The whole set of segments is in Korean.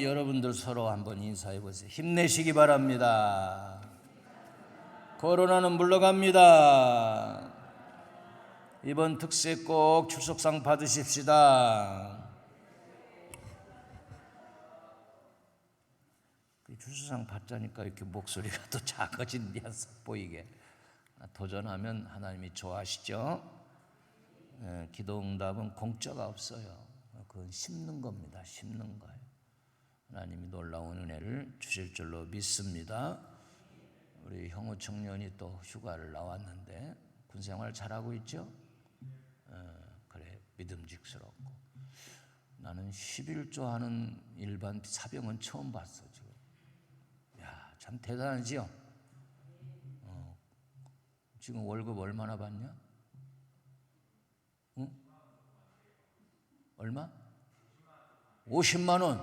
여러분들 서로 한번 인사해 보세요. 힘내시기 바랍니다. 코로나는 물러갑니다. 이번 특세 꼭 출석상 받으십시다. 출석상 받자니까 이렇게 목소리가 또 작아진 녀석 보이게. 도전하면 하나님이 좋아하시죠. 기도 응답은 공짜가 없어요. 그건 심는 겁니다. 심는 거예요. 하나님이 놀라운 은혜를 주실 줄로 믿습니다. 우리 형우 청년이 또 휴가를 나왔는데 군생활 잘하고 있죠? 그래, 믿음직스럽고. 나는 11조 하는 일반 사병은 처음 봤어 지금. 야, 참 대단하지요? 지금 월급 얼마나 받냐? 응? 얼마? 50만 원.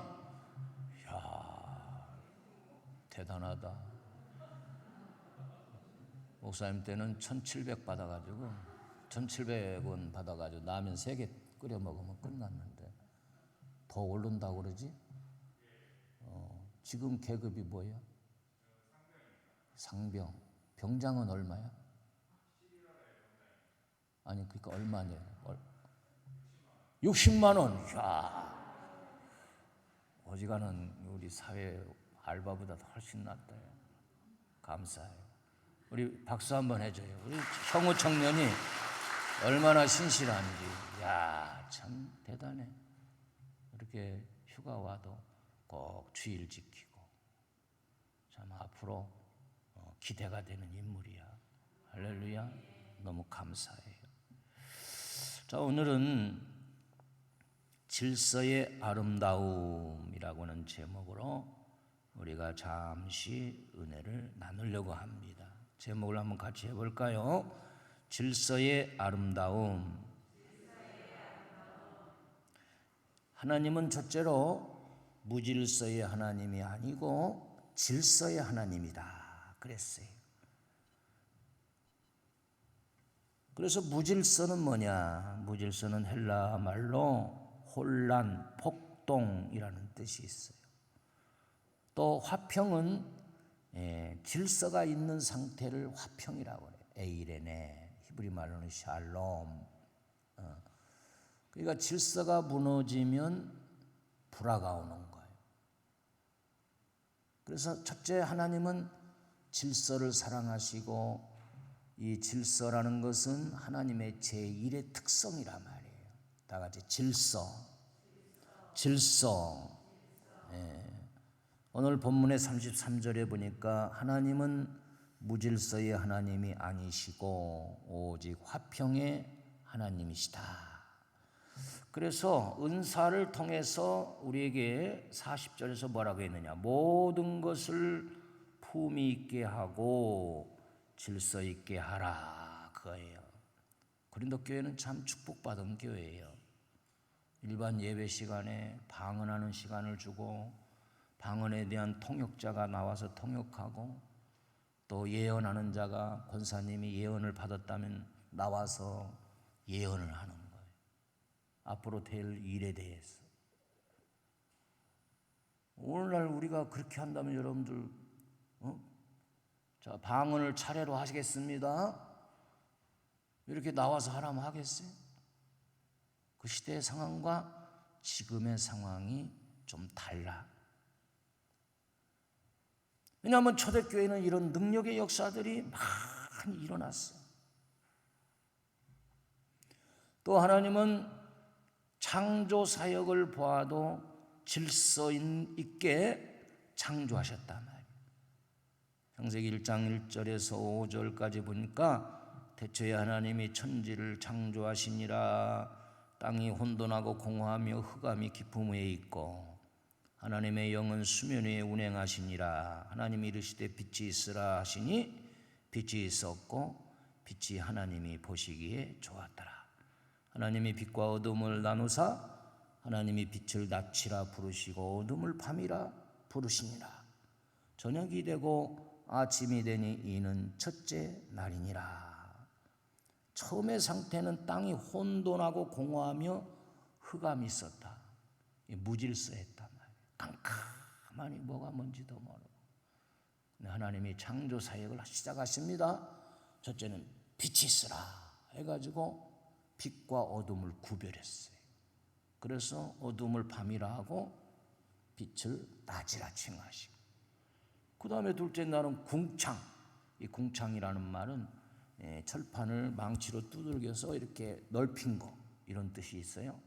이야, 대단하다. 목사님 때는 1,700 받아가지고 1,700원 받아가지고 라면 3개 끓여 먹으면 끝났는데 더 오른다고 그러지? 지금 계급이 뭐야? 상병. 병장은 얼마야? 아니 그러니까 얼마냐? 60만 원. 이야, 어지간한 우리 사회 알바보다 훨씬 낫다. 감사해요. 우리 박수 한번 해줘요. 우리 형우 청년이 얼마나 신실한지. 야, 참 대단해. 이렇게 휴가 와도 꼭 주일 지키고 참 앞으로 기대가 되는 인물이야. 할렐루야. 너무 감사해요. 자, 오늘은 질서의 아름다움이라고 하는 제목으로 우리가 잠시 은혜를 나누려고 합니다. 제목을 한번 같이 해볼까요? 질서의 아름다움. 하나님은 첫째로 무질서의 하나님이 아니고 질서의 하나님이다 그랬어요. 그래서 무질서는 뭐냐? 무질서는 헬라 말로 혼란, 폭동이라는 뜻이 있어요. 또 화평은 질서가 있는 상태를 화평이라고 해요. 에이레네, 히브리 말로는 샬롬. 그러니까 질서가 무너지면 불화가 오는 거예요. 그래서 첫째, 하나님은 질서를 사랑하시고 이 질서라는 것은 하나님의 제1의 특성이란 말이에요. 다 같이 질서. 오늘 본문의 33절에 보니까 하나님은 무질서의 하나님이 아니시고 오직 화평의 하나님이시다. 그래서 은사를 통해서 우리에게 40절에서 뭐라고 했느냐? 모든 것을 품위 있게 하고 질서 있게 하라 그거예요. 고린도 교회는 참 축복받은 교회예요. 일반 예배 시간에 방언하는 시간을 주고 방언에 대한 통역자가 나와서 통역하고 또 예언하는 자가 권사님이 예언을 받았다면 나와서 예언을 하는 거예요. 앞으로 될 일에 대해서. 오늘날 우리가 그렇게 한다면 여러분들 자, 방언을 차례로 하시겠습니다. 이렇게 나와서 하라면 하겠어요? 그 시대의 상황과 지금의 상황이 좀 달라. 왜냐하면 초대교회는 이런 능력의 역사들이 많이 일어났어요. 또 하나님은 창조 사역을 보아도 질서 있게 창조하셨단 말이에요. 창세기 1장 1절에서 5절까지 보니까 태초에 하나님이 천지를 창조하시니라. 땅이 혼돈하고 공허하며 흑암이 깊음 위에 있고 하나님의 영은 수면 위에 운행하시니라. 하나님이 이르시되 빛이 있으라 하시니 빛이 있었고 빛이 하나님이 보시기에 좋았더라. 하나님이 빛과 어둠을 나누사 하나님이 빛을 낮이라 부르시고 어둠을 밤이라 부르시니라. 저녁이 되고 아침이 되니 이는 첫째 날이니라. 처음의 상태는 땅이 혼돈하고 공허하며 흑암이 있었다. 무질서했단 말이에요. 깜깜. 가만히 뭐가 뭔지도 모르고. 하나님이 창조 사역을 시작하십니다. 첫째는 빛이 있으라 해가지고 빛과 어둠을 구별했어요. 그래서 어둠을 밤이라 하고 빛을 낮이라 칭하시고, 그 다음에 둘째 날은 궁창. 이 궁창이라는 말은 철판을 망치로 두들겨서 이렇게 넓힌 거, 이런 뜻이 있어요.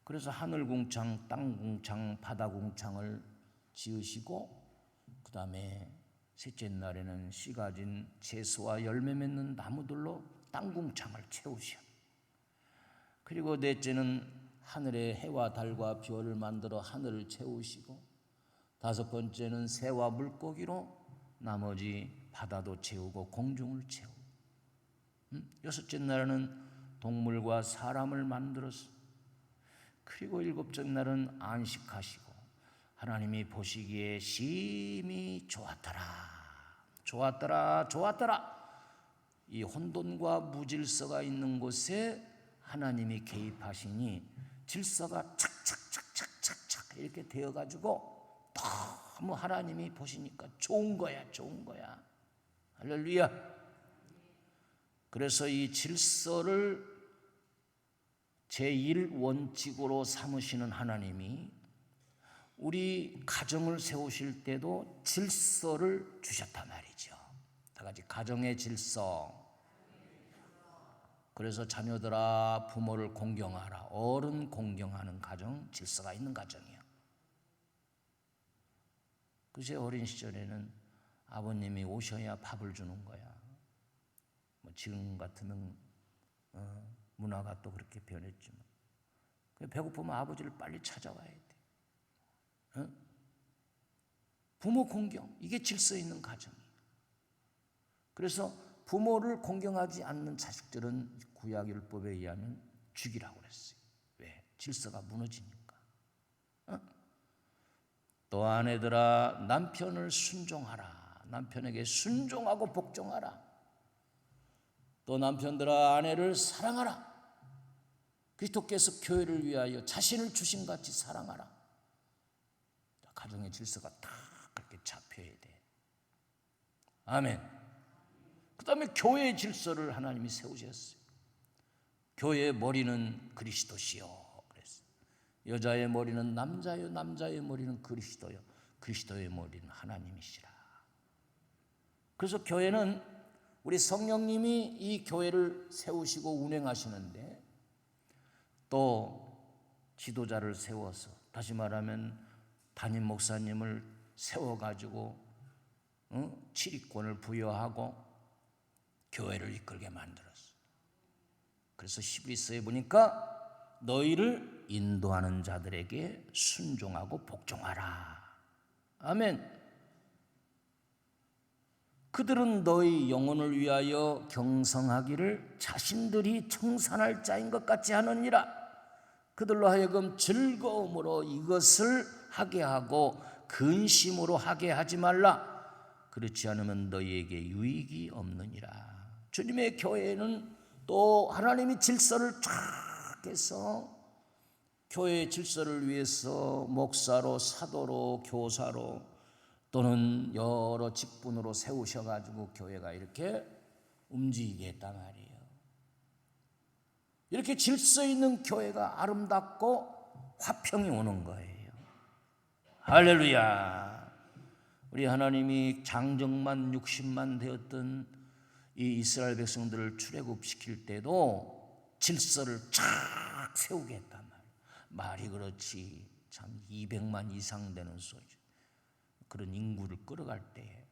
그래서 하늘 궁창, 땅 궁창, 바다 궁창을 지으시고, 그 다음에 셋째 날에는 씨 가진 채소와 열매 맺는 나무들로 땅 궁창을 채우셔. 그리고 넷째는 하늘에 해와 달과 별을 만들어 하늘을 채우시고, 다섯 번째는 새와 물고기로 나머지 바다도 채우고 공중을 채우고, 여섯째 날은 동물과 사람을 만들어서, 그리고 일곱째 날은 안식하시고 하나님이 보시기에 심히 좋았더라. 좋았더라. 좋았더라. 이 혼돈과 무질서가 있는 곳에 하나님이 개입하시니 질서가 착착착착착착 이렇게 되어가지고 너무 하나님이 보시니까 좋은 거야, 좋은 거야. 할렐루야. 그래서 이 질서를 제1원칙으로 삼으시는 하나님이 우리 가정을 세우실 때도 질서를 주셨단 말이죠. 다 같이 가정의 질서. 그래서 자녀들아 부모를 공경하라. 어른 공경하는 가정, 질서가 있는 가정이에요. 제 어린 시절에는 아버님이 오셔야 밥을 주는 거야. 지금 같으면 문화가 또 그렇게 변했지만, 배고프면 아버지를 빨리 찾아와야 돼. 부모 공경, 이게 질서 있는 가정이에요. 그래서 부모를 공경하지 않는 자식들은 구약율법에 의하면 죽이라고 그랬어요. 왜? 질서가 무너지니까. 또 아내들아 남편을 순종하라. 남편에게 순종하고 복종하라. 또 남편들아 아내를 사랑하라. 그리스도께서 교회를 위하여 자신을 주신같이 사랑하라. 가정의 질서가 다 그렇게 잡혀야 돼. 아멘. 그 다음에 교회의 질서를 하나님이 세우셨어요. 교회의 머리는 그리스도시요 그랬어요. 여자의 머리는 남자요, 남자의 머리는 그리스도요, 그리스도의 머리는 하나님이시라. 그래서 교회는 우리 성령님이 이 교회를 세우시고 운행하시는데, 또 지도자를 세워서, 다시 말하면 담임 목사님을 세워가지고 치리권을 부여하고 교회를 이끌게 만들었어. 그래서 히브리서에 보니까 너희를 인도하는 자들에게 순종하고 복종하라. 아멘. 그들은 너희 영혼을 위하여 경성하기를 자신들이 청산할 자인 것 같이 하느니라. 그들로 하여금 즐거움으로 이것을 하게 하고 근심으로 하게 하지 말라. 그렇지 않으면 너희에게 유익이 없느니라. 주님의 교회는 또 하나님이 질서를 쫙 해서 교회의 질서를 위해서 목사로, 사도로, 교사로 또는 여러 직분으로 세우셔가지고 교회가 이렇게 움직이게 했단 말이에요. 이렇게 질서 있는 교회가 아름답고 화평이 오는 거예요. 할렐루야. 우리 하나님이 장정만 60만 되었던 이 이스라엘 백성들을 출애굽시킬 때도 질서를 쫙 세우게 했단 말이에요. 말이 그렇지 참 200만 이상 되는 소리, 그런 인구를 끌어갈 때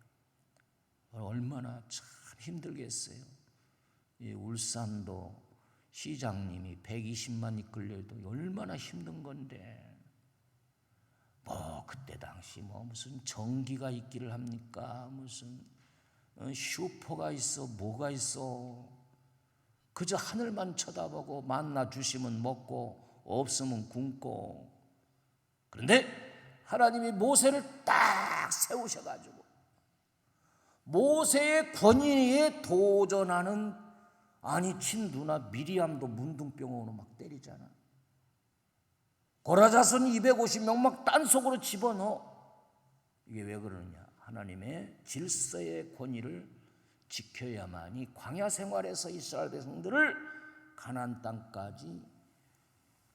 얼마나 참 힘들겠어요. 이 울산도 시장님이 120만 이끌려도 얼마나 힘든 건데, 그때 당시 무슨 전기가 있기를 합니까? 무슨 슈퍼가 있어, 뭐가 있어. 그저 하늘만 쳐다보고 만나 주시면 먹고 없으면 굶고. 그런데 하나님이 모세를 딱 세우셔가지고 모세의 권위에 도전하는, 아니 친누나 미리암도 문둥병으로 막 때리잖아. 고라자손 250명 막 딴속으로 집어넣어. 이게 왜 그러느냐? 하나님의 질서의 권위를 지켜야만이 광야 생활에서 이스라엘 백성들을 가나안 땅까지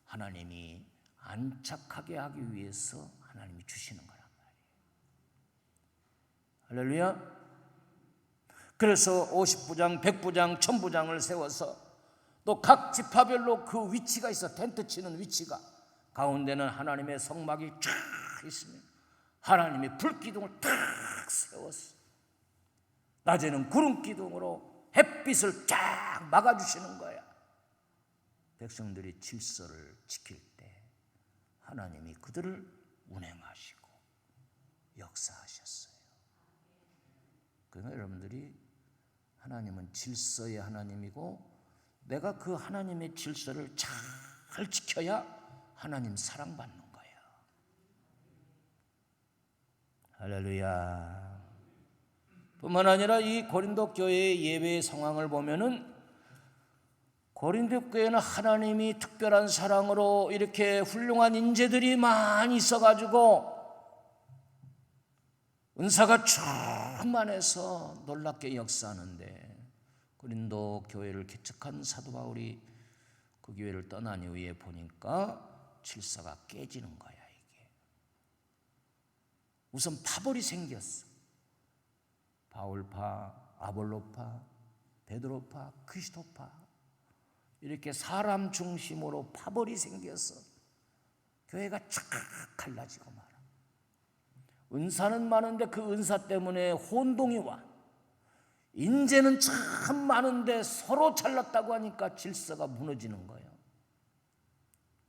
하나님이 안착하게 하기 위해서 하나님이 주시는 거란 말이에요. 할렐루야. 그래서 50부장, 100부장, 1000부장을 세워서 또 각 지파별로 그 위치가 있어. 텐트 치는 위치가. 가운데는 하나님의 성막이 쫙 있으며 하나님이 불기둥을 탁 세웠어. 낮에는 구름 기둥으로 햇빛을 쫙 막아주시는 거야. 백성들이 질서를 지킬 때 하나님이 그들을 운행하시고 역사하셨어요. 그러니까 여러분들이 하나님은 질서의 하나님이고 내가 그 하나님의 질서를 잘 지켜야 하나님 사랑받는 거예요. 할렐루야. 뿐만 아니라 이 고린도 교회의 예배의 상황을 보면은 고린도 교회는 하나님이 특별한 사랑으로 이렇게 훌륭한 인재들이 많이 있어가지고 은사가 충만해서 놀랍게 역사하는데 고린도 교회를 개척한 사도 바울이 그 교회를 떠난 이후에 보니까 질서가 깨지는 거야. 이게 우선 파벌이 생겼어. 바울파, 아볼로파, 베드로파, 그리스도파 이렇게 사람 중심으로 파벌이 생겨서 교회가 쫙 갈라지고 말아. 은사는 많은데 그 은사 때문에 혼동이 와. 인재는 참 많은데 서로 잘났다고 하니까 질서가 무너지는 거예요.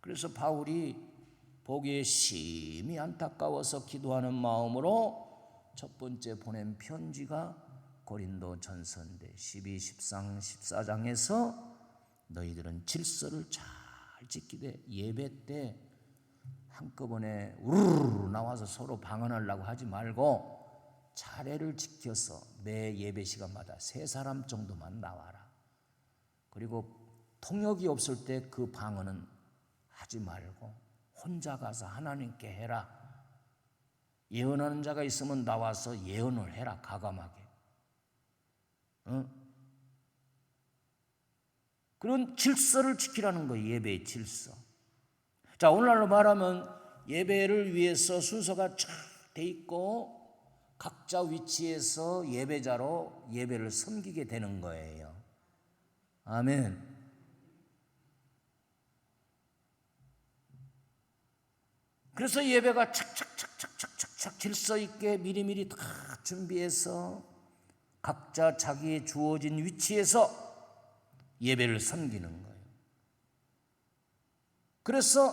그래서 바울이 보기에 심히 안타까워서 기도하는 마음으로 첫 번째 보낸 편지가 고린도 전서인데 12, 13, 14장에서 너희들은 질서를 잘 지키되 예배 때 한꺼번에 우르르 나와서 서로 방언하려고 하지 말고 차례를 지켜서 매 예배 시간마다 3사람 정도만 나와라. 그리고 통역이 없을 때 그 방언은 하지 말고 혼자 가서 하나님께 해라. 예언하는 자가 있으면 나와서 예언을 해라. 과감하게. 그런 질서를 지키라는 거예요. 예배의 질서. 자, 오늘날로 말하면 예배를 위해서 순서가 쫙 돼 있고 각자 위치에서 예배자로 예배를 섬기게 되는 거예요. 아멘. 그래서 예배가 착착착착착착 질서 있게 미리미리 다 준비해서 각자 자기의 주어진 위치에서 예배를 섬기는 거예요. 그래서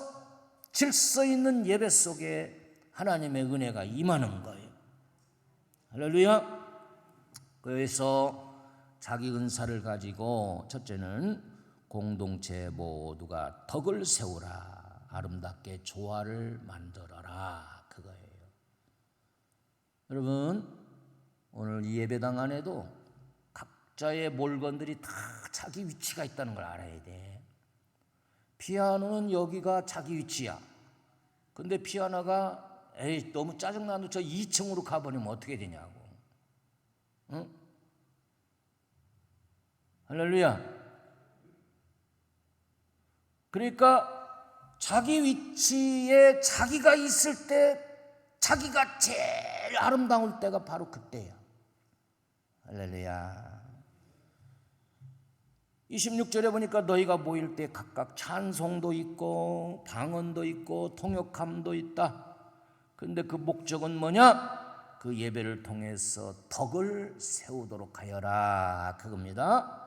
질서 있는 예배 속에 하나님의 은혜가 임하는 거예요. 할렐루야. 그래서 자기 은사를 가지고 첫째는 공동체 모두가 덕을 세우라. 아름답게 조화를 만들어라. 그거예요. 여러분, 오늘 이 예배당 안에도 각자의 몰건들이 다 자기 위치가 있다는 걸 알아야 돼. 피아노는 여기가 자기 위치야. 근데 피아노가 에이 너무 짜증나는 저 2층으로 가버리면 어떻게 되냐고. 응? 할렐루야. 그러니까 자기 위치에 자기가 있을 때 자기가 제일 아름다울 때가 바로 그때야. 할렐루야. 26절에 보니까 너희가 모일 때 각각 찬송도 있고 방언도 있고 통역함도 있다. 그런데 그 목적은 뭐냐? 그 예배를 통해서 덕을 세우도록 하여라. 그겁니다.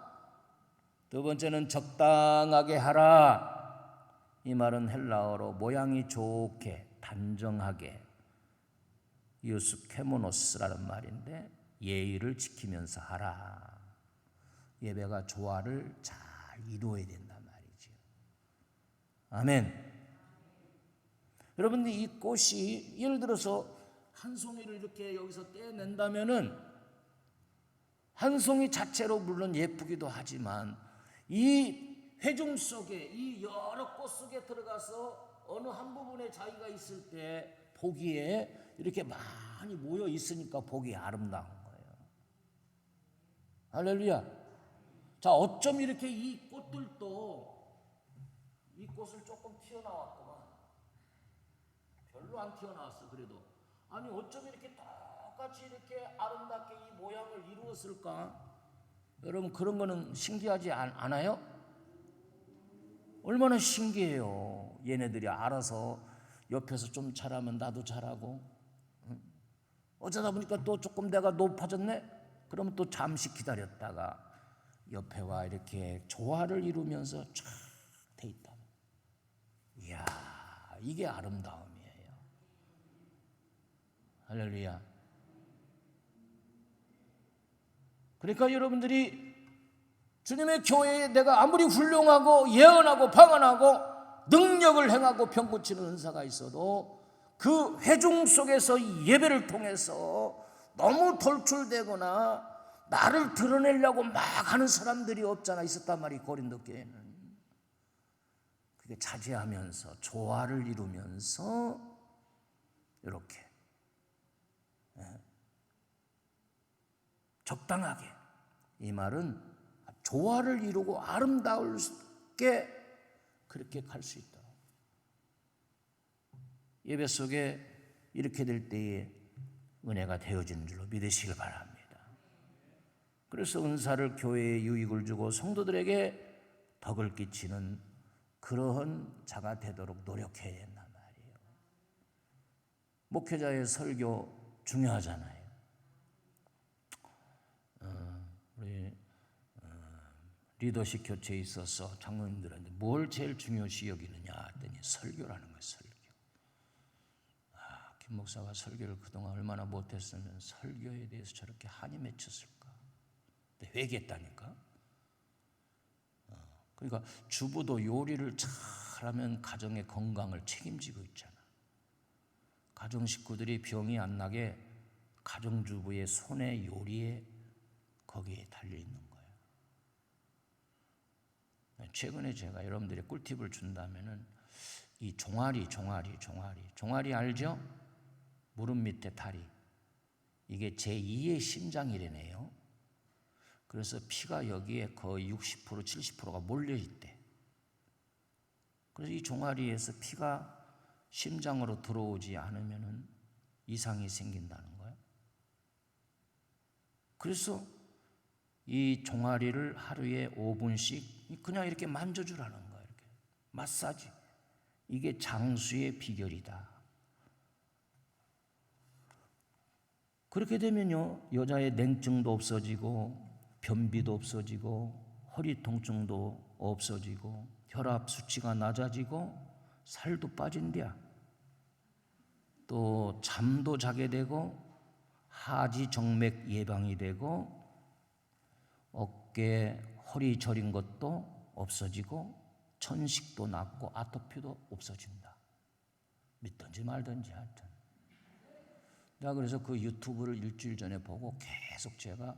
두 번째는 적당하게 하라. 이 말은 헬라어로 모양이 좋게 단정하게 이우스케모노스라는 말인데 예의를 지키면서 하라. 예배가 조화를 잘 이루어야 된단 말이죠. 아멘. 여러분들 이 꽃이 예를 들어서 한 송이를 이렇게 여기서 떼낸다면은 한 송이 자체로 물론 예쁘기도 하지만 이 회중 속에 이 여러 꽃 속에 들어가서 어느 한 부분에 자기가 있을 때 보기에 이렇게 많이 모여 있으니까 보기 아름다운 거예요. 할렐루야. 자, 어쩜 이렇게 이 꽃들도 이 꽃을 조금 튀어나왔구만. 별로 안 튀어나왔어. 그래도 아니 어쩜 이렇게 똑같이 이렇게 아름답게 이 모양을 이루었을까? 여러분 그런 거는 신기하지 않아요? 얼마나 신기해요. 얘네들이 알아서 옆에서 좀 잘하면 나도 잘하고, 어쩌다 보니까 또 조금 내가 높아졌네? 그러면 또 잠시 기다렸다가 옆에 와 이렇게 조화를 이루면서 쫙 돼 있다. 이야, 이게 아름다움이에요. 할렐루야. 그러니까 여러분들이 주님의 교회에 내가 아무리 훌륭하고 예언하고 방언하고 능력을 행하고 병 고치는 은사가 있어도 그 회중 속에서 예배를 통해서 너무 돌출되거나 나를 드러내려고 막 하는 사람들이 없잖아. 있었단 말이 고린도 교회는. 그게 자제하면서 조화를 이루면서 이렇게 적당하게, 이 말은 조화를 이루고 아름다울게 그렇게 갈 수 있다. 예배 속에 이렇게 될 때에 은혜가 되어지는 줄로 믿으시길 바랍니다. 그래서 은사를 교회에 유익을 주고 성도들에게 덕을 끼치는 그러한 자가 되도록 노력해야 된단 말이에요. 목회자의 설교 중요하잖아요. 우리 리더십 교체에 있어서 장로님들한테 뭘 제일 중요시 여기느냐 했더니 설교라는 거예요. 설교. 김 목사가 설교를 그동안 얼마나 못했으면 설교에 대해서 저렇게 한이 맺혔을까. 근데 회개했다니까. 그러니까 주부도 요리를 잘하면 가정의 건강을 책임지고 있잖아. 가정 식구들이 병이 안 나게 가정주부의 손의 요리에 거기에 달려있는 거예요. 최근에 제가 여러분들이 꿀팁을 준다면은 이 종아리 알죠? 무릎 밑에 다리. 이게 제2의 심장이래네요. 그래서 피가 여기에 거의 60% 70%가 몰려있대. 그래서 이 종아리에서 피가 심장으로 들어오지 않으면은 이상이 생긴다는 거예요. 그래서 이 종아리를 하루에 5분씩 그냥 이렇게 만져주라는 거예요. 이렇게 마사지. 이게 장수의 비결이다. 그렇게 되면요, 여자의 냉증도 없어지고 변비도 없어지고 허리 통증도 없어지고 혈압 수치가 낮아지고 살도 빠진대야. 또 잠도 자게 되고 하지 정맥 예방이 되고 어깨 허리 저린 것도 없어지고 천식도 낫고 아토피도 없어진다. 믿든지 말든지 하여튼. 내가 그래서 그 유튜브를 일주일 전에 보고 계속 제가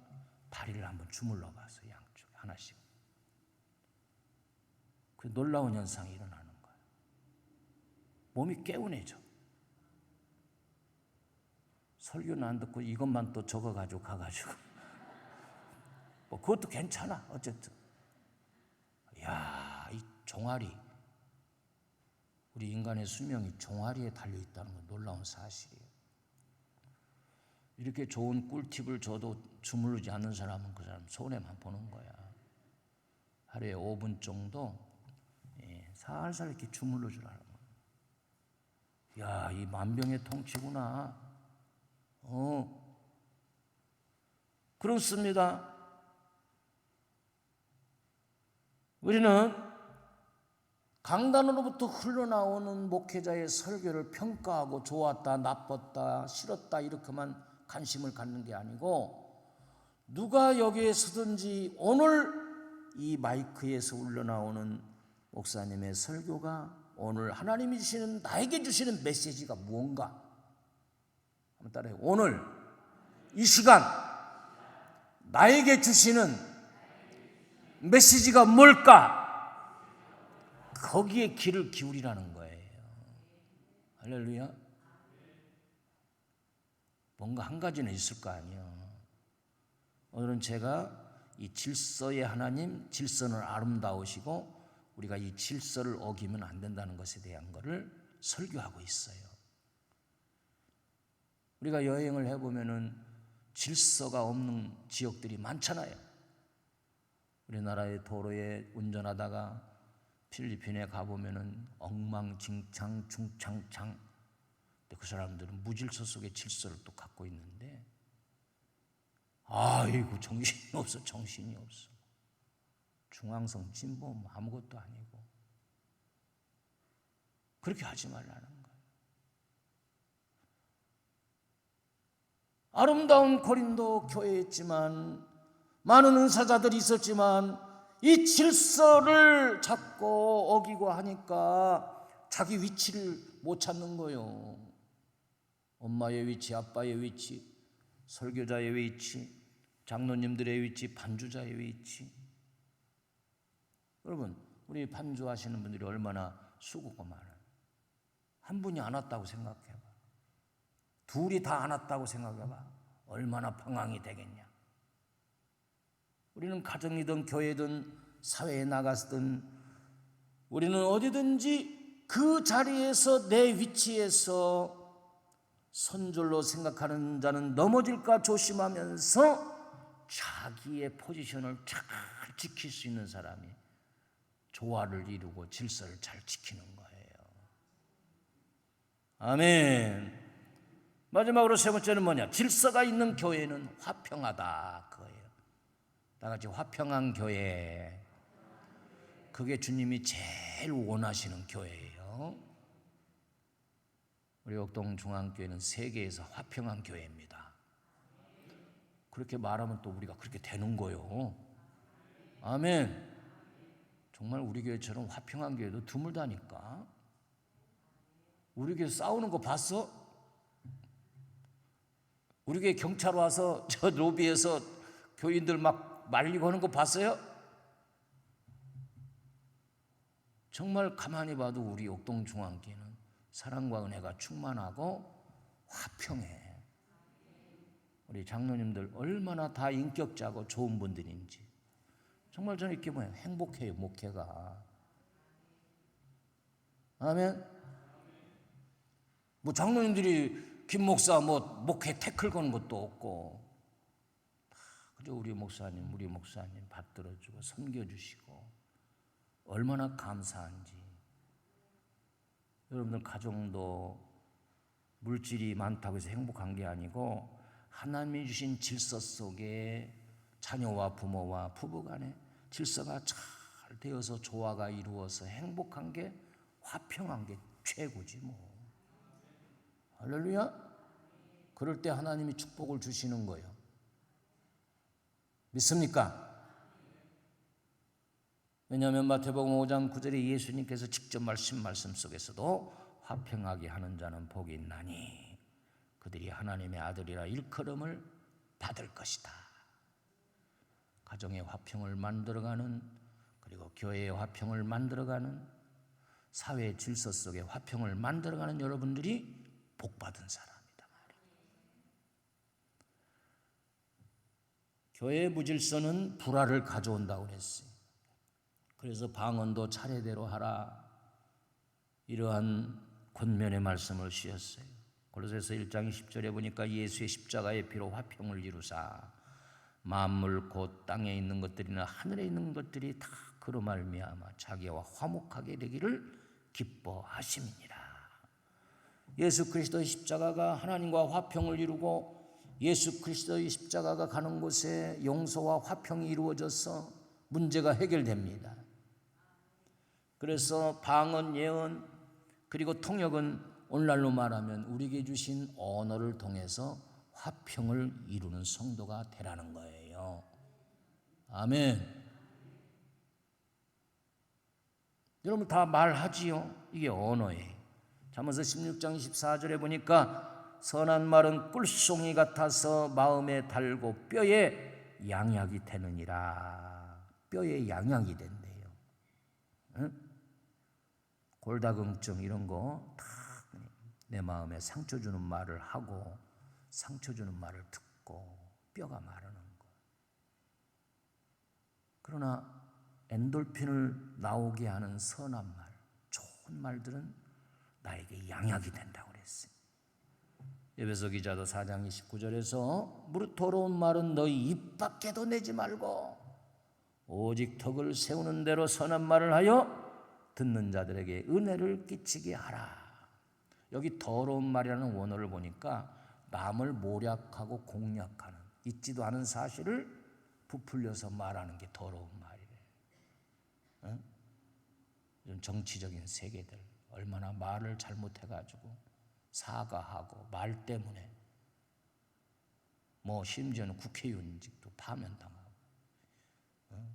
다리를 한번 주물러 봤어요. 양쪽에 하나씩. 그 놀라운 현상이 일어나는 거예요. 몸이 개운해져. 설교는 안 듣고 이것만 또 적어가지고 가가지고 뭐 그것도 괜찮아. 어쨌든 야, 이 종아리, 우리 인간의 수명이 종아리에 달려있다는 건 놀라운 사실이에요. 이렇게 좋은 꿀팁을 줘도 주무르지 않는 사람은 그 사람 손해만 보는 거야. 하루에 5분 정도 살살 이렇게 주물러 주라는 거야. 야, 이 만병의 통치구나. 그렇습니다. 우리는 강단으로부터 흘러나오는 목회자의 설교를 평가하고 좋았다, 나빴다, 싫었다 이렇게만 관심을 갖는 게 아니고, 누가 여기에 서든지 오늘 이 마이크에서 흘러나오는 목사님의 설교가 오늘 하나님이 주시는, 나에게 주시는 메시지가 무언가 한번 따라해요. 오늘 이 시간 나에게 주시는 메시지가 뭘까? 거기에 귀를 기울이라는 거예요. 할렐루야. 뭔가 한 가지는 있을 거 아니에요. 오늘은 제가 이 질서의 하나님, 질서는 아름다우시고 우리가 이 질서를 어기면 안 된다는 것에 대한 것을 설교하고 있어요. 우리가 여행을 해보면은 질서가 없는 지역들이 많잖아요. 우리나라의 도로에 운전하다가 필리핀에 가보면은 엉망진창 중창창, 근데 그 사람들은 무질서 속에 질서를 또 갖고 있는데, 아이고 정신이 없어, 정신이 없어. 중앙성 진보 아무것도 아니고. 그렇게 하지 말라는 거예요. 아름다운 고린도 교회였지만, 많은 은사자들이 있었지만 이 질서를 잡고 어기고 하니까 자기 위치를 못 찾는 거예요. 엄마의 위치, 아빠의 위치, 설교자의 위치, 장로님들의 위치, 반주자의 위치. 여러분, 우리 반주하시는 분들이 얼마나 수고가 많아요. 한 분이 안 왔다고 생각해봐. 둘이 다 안 왔다고 생각해봐. 얼마나 방황이 되겠냐. 우리는 가정이든 교회든 사회에 나갔든 우리는 어디든지 그 자리에서 내 위치에서 선줄로 생각하는 자는 넘어질까 조심하면서 자기의 포지션을 잘 지킬 수 있는 사람이 조화를 이루고 질서를 잘 지키는 거예요. 아멘. 마지막으로 세 번째는 뭐냐? 질서가 있는 교회는 화평하다, 그거예요. 다 같이 화평한 교회. 그게 주님이 제일 원하시는 교회예요. 우리 옥동중앙교회는 세계에서 화평한 교회입니다. 그렇게 말하면 또 우리가 그렇게 되는 거요. 아멘. 정말 우리 교회처럼 화평한 교회도 드물다니까. 우리 교회 싸우는 거 봤어? 우리 교회 경찰 와서 저 로비에서 교인들 막 말리고 하는 거 봤어요? 정말 가만히 봐도 우리 옥동중앙교회는 사랑과 은혜가 충만하고 화평해. 우리 장로님들 얼마나 다 인격자고 좋은 분들인지 정말 저는 이렇게 보면 행복해요. 목회가. 아멘. 뭐 장로님들이 김 목사 뭐 목회 태클 거는 것도 없고, 그저 우리 목사님 받들어주고 섬겨주시고 얼마나 감사한지. 여러분들 가정도 물질이 많다고 해서 행복한 게 아니고 하나님이 주신 질서 속에 자녀와 부모와 부부간에 질서가 잘 되어서 조화가 이루어서 행복한 게, 화평한 게 최고지 뭐. 할렐루야. 그럴 때 하나님이 축복을 주시는 거예요. 믿습니까? 왜냐하면 마태복음 5장 9절에 예수님께서 직접 말씀 속에서도 화평하게 하는 자는 복이 있나니 그들이 하나님의 아들이라 일컬음을 받을 것이다. 가정의 화평을 만들어가는, 그리고 교회의 화평을 만들어가는, 사회의 질서 속에 화평을 만들어가는 여러분들이 복받은 사람이다 말이에요. 교회의 무질서는 불화를 가져온다고 그랬어요. 그래서 방언도 차례대로 하라, 이러한 권면의 말씀을 주셨어요. 골로새서 1장 10절에 보니까 예수의 십자가의 피로 화평을 이루사 만물 곧 땅에 있는 것들이나 하늘에 있는 것들이 다 그로 말미암아 자기와 화목하게 되기를 기뻐하심이니라. 예수 그리스도의 십자가가 하나님과 화평을 이루고 예수 그리스도의 십자가가 가는 곳에 용서와 화평이 이루어져서 문제가 해결됩니다. 그래서 방언, 예언, 그리고 통역은 오늘날로 말하면 우리에게 주신 언어를 통해서 화평을 이루는 성도가 되라는 거예요. 아멘. 여러분 다 말하지요. 이게 언어예요. 잠언서 16장 24절에 보니까 선한 말은 꿀송이 같아서 마음에 달고 뼈에 양약이 되느니라. 뼈에 양약이 된대요. 응? 골다공증 이런 거 다 내 마음에 상처 주는 말을 하고 상처 주는 말을 듣고 뼈가 마르는 것. 그러나 엔돌핀을 나오게 하는 선한 말, 좋은 말들은 나에게 양약이 된다고 그랬어요. 에베소 기자도 4장 29절에서 무릇 더러운 말은 너희 입 밖에도 내지 말고 오직 덕을 세우는 대로 선한 말을 하여 듣는 자들에게 은혜를 끼치게 하라. 여기 더러운 말이라는 원어를 보니까 남을 모략하고 공략하는, 있지도 않은 사실을 부풀려서 말하는 게 더러운 말이래. 응? 요즘 정치적인 세계들 얼마나 말을 잘못해가지고 사과하고 말 때문에 뭐 심지어는 국회의원직도 파면당하고,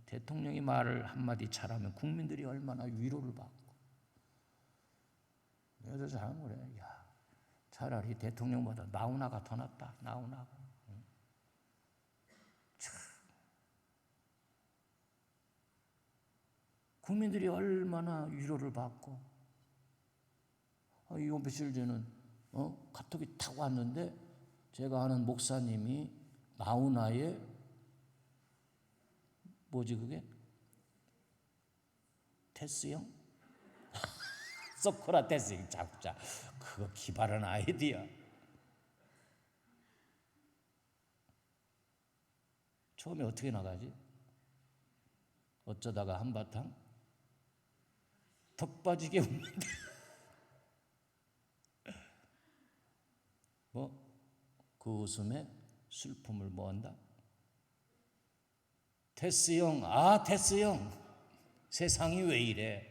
대통령이 말을 한마디 잘하면 국민들이 얼마나 위로를 받고. 여자 사람 그래. 야, 차라리 대통령보다 나훈아가 더 낫다. 나훈아가. 참. 국민들이 얼마나 위로를 받고. 이거 며칠 전에는 카톡이 탁 왔는데 제가 아는 목사님이 나훈아의 뭐지 그게? 테스형? 소크라테스 작자. 그거 기발한 아이디어. 처음에 어떻게 나가지? 어쩌다가 한바탕 턱 빠지게 웃는다. 그 웃음에 슬픔을 뭐한다? 테스형, 테스형, 세상이 왜 이래?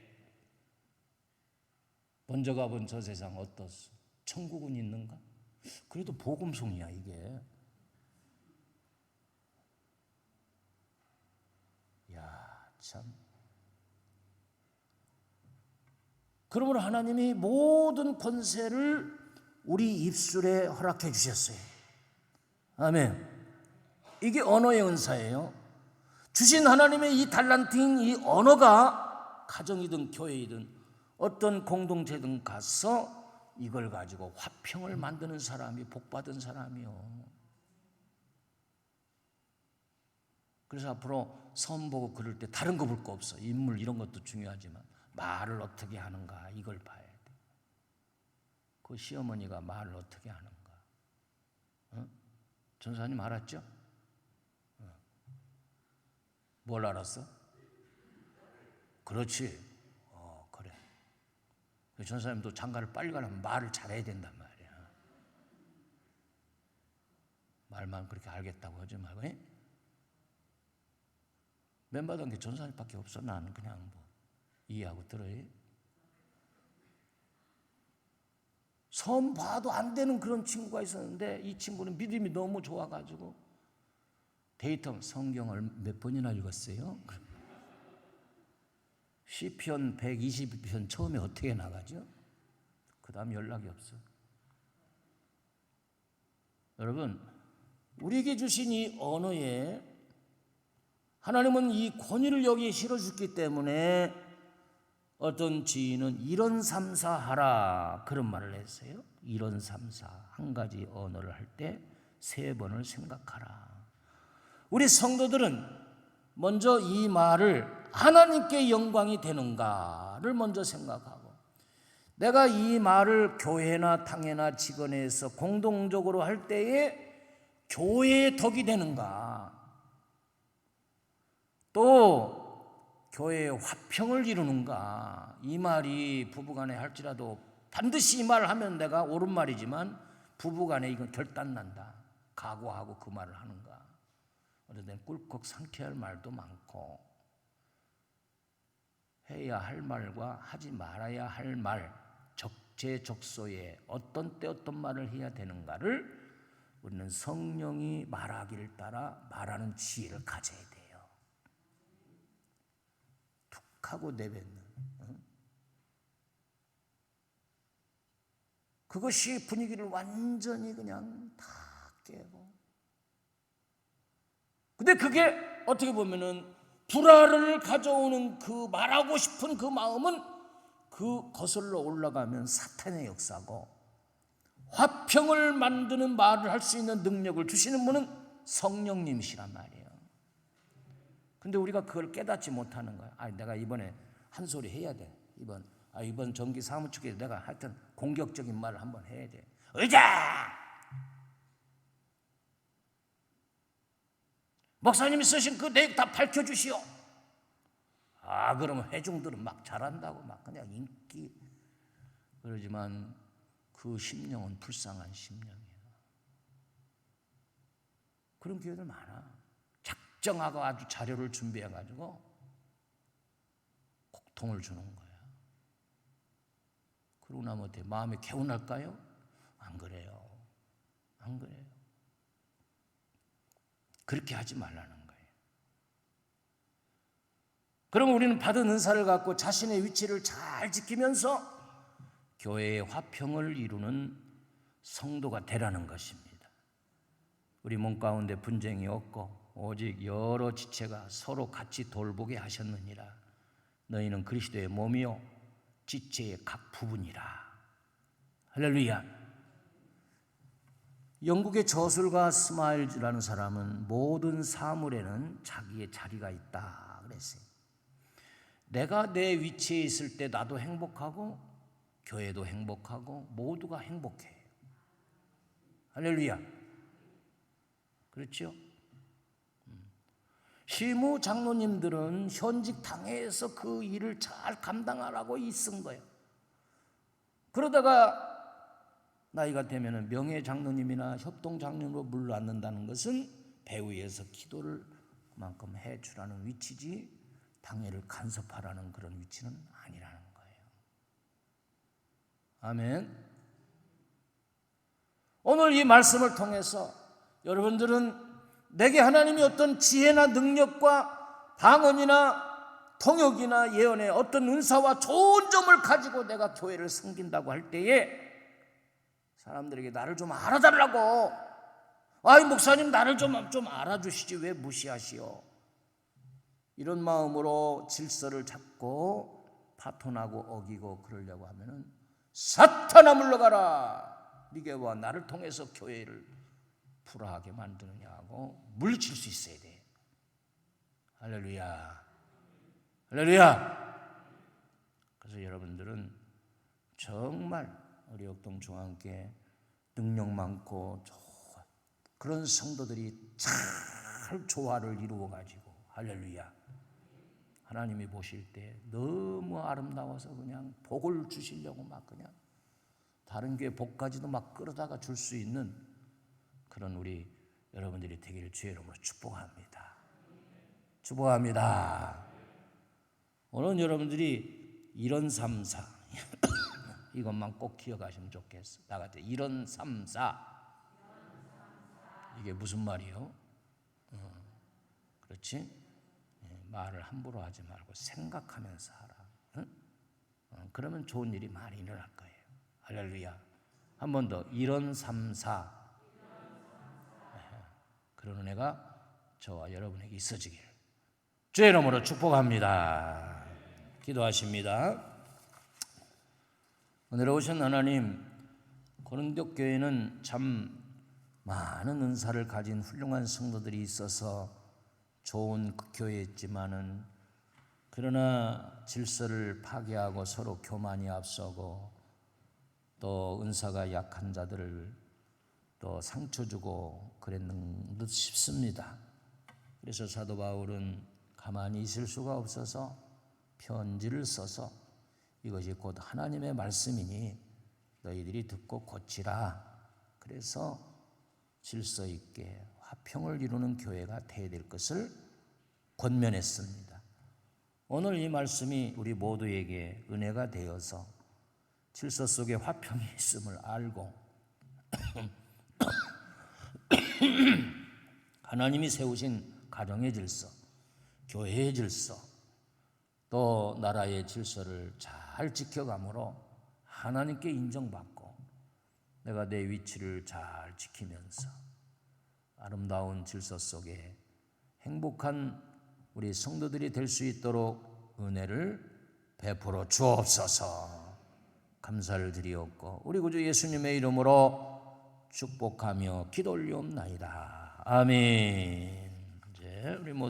먼저 가본 저 세상 어떻소? 천국은 있는가? 그래도 복음송이야 이게. 야, 참. 그러므로 하나님이 모든 권세를 우리 입술에 허락해 주셨어요. 아멘. 이게 언어의 은사예요. 주신 하나님의 이 달란트인 이 언어가 가정이든 교회이든 어떤 공동체든 가서 이걸 가지고 화평을 만드는 사람이 복받은 사람이요. 그래서 앞으로 선보고 그럴 때 다른 거 볼 거 없어. 인물 이런 것도 중요하지만 말을 어떻게 하는가 이걸 봐야 돼. 그 시어머니가 말을 어떻게 하는가. 전사님 알았죠? 뭘 알았어? 그렇지. 그래. 전사님도 장가를 빨리 가려면 말을 잘해야 된단 말이야. 말만 그렇게 알겠다고 하지 말고. 맨바닥에 전사님밖에 없어. 나는 그냥 뭐 이해하고 들어요. 선 봐도 안 되는 그런 친구가 있었는데 이 친구는 믿음이 너무 좋아가지고 데이터 성경을 몇 번이나 읽었어요? 시편 122편 처음에 어떻게 나가죠? 그 다음 연락이 없어. 여러분, 우리에게 주신 이 언어에 하나님은 이 권위를 여기에 실어줬기 때문에 어떤 지인은 이런 삼사하라 그런 말을 했어요. 이런 삼사, 한 가지 언어를 할 때 3번을 생각하라. 우리 성도들은 먼저 이 말을 하나님께 영광이 되는가를 먼저 생각하고, 내가 이 말을 교회나 당회나 직원에서 공동적으로 할 때에 교회의 덕이 되는가, 또 교회의 화평을 이루는가. 이 말이 부부간에 할지라도 반드시 이 말을 하면 내가 옳은 말이지만 부부간에 이건 결단난다. 각오하고 그 말을 하는가. 어떤 때는 꿀꺽 삼켜야 할 말도 많고, 해야 할 말과 하지 말아야 할 말, 적재적소에 어떤 때 어떤 말을 해야 되는가를 우리는 성령이 말하기를 따라 말하는 지혜를 가져야 돼요. 툭 하고 내뱉는. 그것이 분위기를 완전히 그냥 다 깨고. 근데 그게 어떻게 보면은 불화를 가져오는 그 말하고 싶은 그 마음은 그 거슬러 올라가면 사탄의 역사고, 화평을 만드는 말을 할 수 있는 능력을 주시는 분은 성령님이시란 말이에요. 근데 우리가 그걸 깨닫지 못하는 거야. 내가 이번에 한 소리 해야 돼. 이번 정기 사무총회에 내가 하여튼 공격적인 말을 한번 해야 돼. 의자! 목사님이 쓰신 그 내용 다 밝혀주시오. 그러면 회중들은 막 잘한다고 막 그냥 인기. 그러지만 그 심령은 불쌍한 심령이에요. 그런 교회들 많아. 작정하고 아주 자료를 준비해가지고 곡통을 주는 거야. 그러고 나면 어때? 마음이 개운할까요? 안 그래요. 안 그래요. 그렇게 하지 말라는 거예요. 그럼 우리는 받은 은사를 갖고 자신의 위치를 잘 지키면서 교회의 화평을 이루는 성도가 되라는 것입니다. 우리 몸 가운데 분쟁이 없고 오직 여러 지체가 서로 같이 돌보게 하셨느니라. 너희는 그리스도의 몸이요 지체의 각 부분이라. 할렐루야. 영국의 저술가 스마일즈라는 사람은 모든 사물에는 자기의 자리가 있다 그랬어요. 내가 내 위치에 있을 때 나도 행복하고 교회도 행복하고 모두가 행복해요. 할렐루야. 그렇죠? 시무 장로님들은 현직 당회에서 그 일을 잘 감당하라고 있은 거예요. 그러다가 나이가 되면 명예 장로님이나 협동 장로님으로 물러앉는다는 것은 배후에서 기도를 그만큼 해주라는 위치지 당회를 간섭하라는 그런 위치는 아니라는 거예요. 아멘. 오늘 이 말씀을 통해서 여러분들은 내게 하나님이 어떤 지혜나 능력과 방언이나 통역이나 예언의 어떤 은사와 좋은 점을 가지고 내가 교회를 섬긴다고 할 때에 사람들에게 나를 좀 알아달라고, 목사님 나를 좀 알아주시지 왜 무시하시오? 이런 마음으로 질서를 잡고 파토나고 어기고 그러려고 하면은 사탄아 물러가라. 네가 와 나를 통해서 교회를 불화하게 만드느냐고 물리칠 수 있어야 돼. 할렐루야. 할렐루야. 그래서 여러분들은 정말 우리 역동 중앙교회 능력 많고 그런 성도들이 잘 조화를 이루어 가지고 할렐루야. 하나님이 보실 때 너무 아름다워서 그냥 복을 주시려고 막 그냥 다른 교회 복까지도 막 끌어다가 줄 수 있는 그런 우리 여러분들이 되기를 주의 이름으로 축복합니다. 축복합니다. 오늘 여러분들이 이런 3, 4 이것만 꼭 기억하시면 좋겠어. 나 같아. 이런 3, 4 이게 무슨 말이요? 그렇지? 말을 함부로 하지 말고 생각하면서 하라. 그러면 좋은 일이 많이 일어날 거예요. 할렐루야. 한 번 더. 이런 3, 4 그런 은혜가 저와 여러분에게 있어지기를 주의 이름으로 축복합니다. 기도하십니다. 오늘 오신 하나님, 고린도 교회는 참 많은 은사를 가진 훌륭한 성도들이 있어서 좋은 교회였지만은 그러나 질서를 파괴하고 서로 교만이 앞서고 또 은사가 약한 자들을 또 상처 주고 그랬는 듯 싶습니다. 그래서 사도 바울은 가만히 있을 수가 없어서 편지를 써서 이것이 곧 하나님의 말씀이니 너희들이 듣고 고치라. 그래서 질서 있게 화평을 이루는 교회가 되어야 될 것을 권면했습니다. 오늘 이 말씀이 우리 모두에게 은혜가 되어서 질서 속에 화평이 있음을 알고 하나님이 세우신 가정의 질서, 교회의 질서, 또 나라의 질서를 잘 지켜감으로 하나님께 인정받고 내가 내 위치를 잘 지키면서 아름다운 질서 속에 행복한 우리 성도들이 될 수 있도록 은혜를 베풀어 주옵소서. 감사를 드리옵고 우리 구주 예수님의 이름으로 축복하며 기도 올리옵나이다. 아멘. 이제 우리